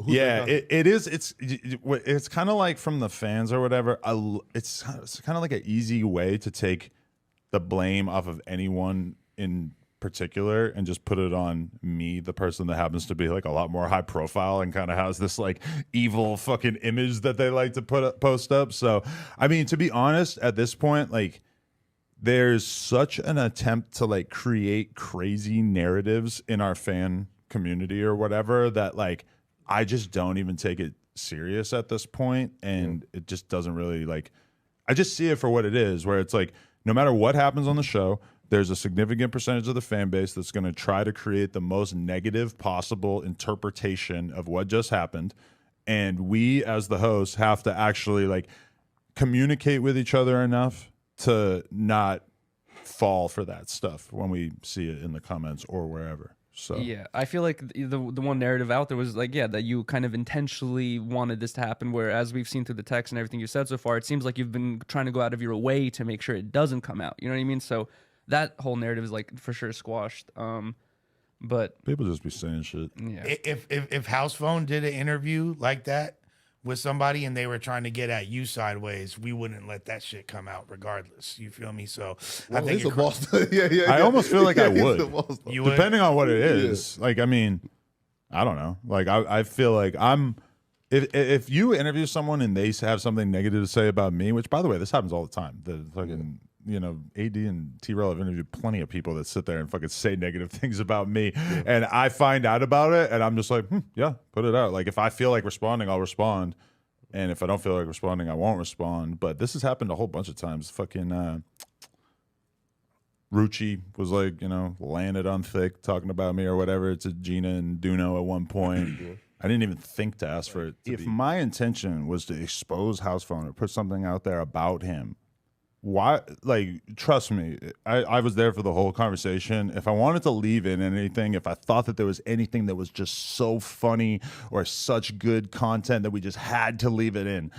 Yeah, it is. It's kind of like from the fans or whatever. It's kind of like an easy way to take the blame off of anyone in particular and just put it on me, the person that happens to be like a lot more high profile and kind of has this like evil fucking image that they like to post up. So, I mean, to be honest, at this point, like, there's such an attempt to like create crazy narratives in our fan community or whatever that like I just don't even take it serious at this point, and it just doesn't really like. I just see it for what it is, where it's like no matter what happens on the show, there's a significant percentage of the fan base that's going to try to create the most negative possible interpretation of what just happened, and we as the hosts have to actually like communicate with each other enough to not fall for that stuff when we see it in the comments or wherever. So yeah, I feel like the one narrative out there was like, yeah, that you kind of intentionally wanted this to happen, whereas we've seen through the text and everything you said so far, it seems like you've been trying to go out of your way to make sure it doesn't come out. You know what I mean? So that whole narrative is like for sure squashed. But people just be saying shit. Yeah. If House Phone did an interview like that with somebody and they were trying to get at you sideways, we wouldn't let that shit come out regardless. You feel me? So well, I think he's a boss. Yeah. I almost feel like I would. You would? Depending on what it is. Like, I mean, I don't know. Like, I feel like if you interview someone and they have something negative to say about me, which by the way, this happens all the time. The fucking, you know, AD and T-Rail have interviewed plenty of people that sit there and fucking say negative things about me. Yeah. And I find out about it and I'm just like, yeah, put it out. Like, if I feel like responding, I'll respond. And if I don't feel like responding, I won't respond. But this has happened a whole bunch of times. Fucking Rucci was like, you know, landed on thick talking about me or whatever to Gina and Duno at one point. I didn't even think to ask for it. If my intention was to expose House Phone or put something out there about him, why? Like, trust me, I was there for the whole conversation. If I wanted to leave in anything, if I thought that there was anything that was just so funny or such good content that we just had to leave it in,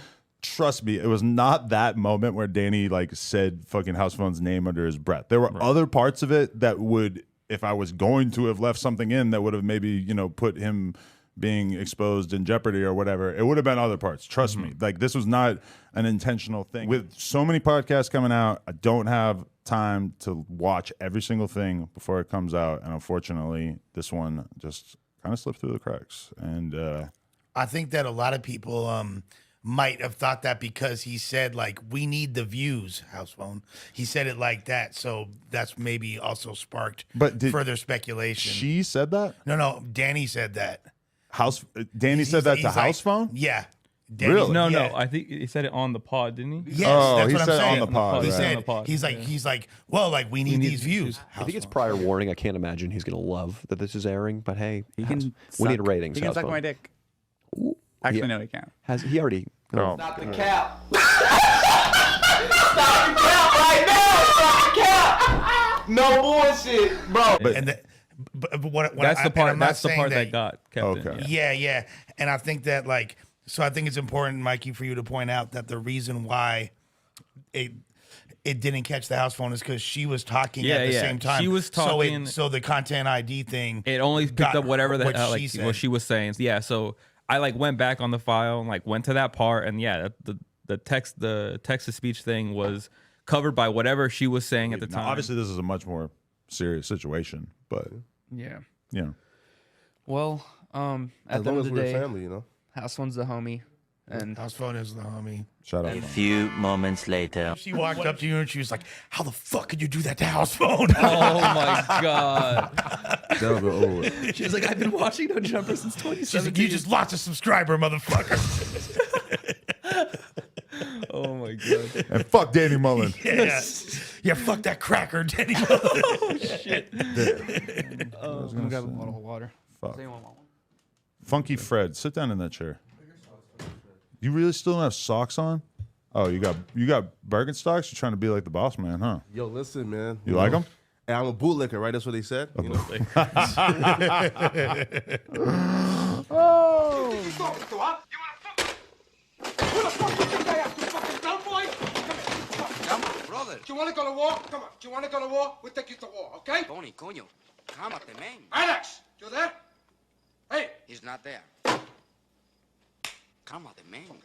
trust me, it was not that moment where Danny like said fucking House Phone's name under his breath. There were other parts of it that would, if I was going to have left something in that would have maybe, you know, put him being exposed in jeopardy or whatever, it would have been other parts. Trust me. Like, this was not an intentional thing. With so many podcasts coming out, I don't have time to watch every single thing before it comes out. And unfortunately, this one just kind of slipped through the cracks. And I think that a lot of people might have thought that because he said, like, we need the views, House Phone. He said it like that. So that's maybe also sparked further speculation. She said that? No, Danny said that. Danny said that to House Phone? Yeah. Danny, really? No, I think he said it on the pod, didn't he? Yes, that's what I'm saying. On the pod. He right. said, he's like, well, like, we need these views. I think it's prior warning. I can't imagine he's going to love that this is airing, but hey, we need ratings. He can suck my dick. Ooh. Actually, no, he can't. He already? No. Stop the cap. Stop the cap right now. Stop the cap. No bullshit, bro. That's the part. That's the part that got kept okay. in. Yeah. And I think that, like, so I think it's important, Mikey, for you to point out that the reason why it didn't catch the House Phone is because she was talking at the same time. She was talking. So the content ID thing. It only picked up whatever what she was saying. Yeah. So I like went back on the file and like went to that part, and yeah, the text to speech thing was covered by whatever she was saying at the time. Obviously, this is a much more serious situation, but yeah. Well, as at the long end as of the we're day, family, you know. House Phone's the homie, and House Phone is the homie. Shout out. A few moments later, she walked up to you and she was like, "How the fuck could you do that to House Phone?" Oh my god. That'll be over with. She was like, "I've been watching No Jumper since 2017." She's like, "You just lost a subscriber, motherfucker." Oh my god. And fuck Danny Mullen. Yeah, fuck that cracker, Danny Mullen. Oh shit. I'm gonna grab a bottle of water. Fuck. Funky Fred, sit down in that chair. You really still don't have socks on? Oh, you got Birkenstocks? You're trying to be like the boss man, huh? Yo, listen, man. You like them? Hey, I'm a bootlicker, right? That's what they said. You know? Oh. Brother. Do you want to go to war? Come on. Do you want to go to war? We'll take you to war, okay? Tony, coño. Cálmate, man. Alex, you there? Hey. He's not there. cama de men.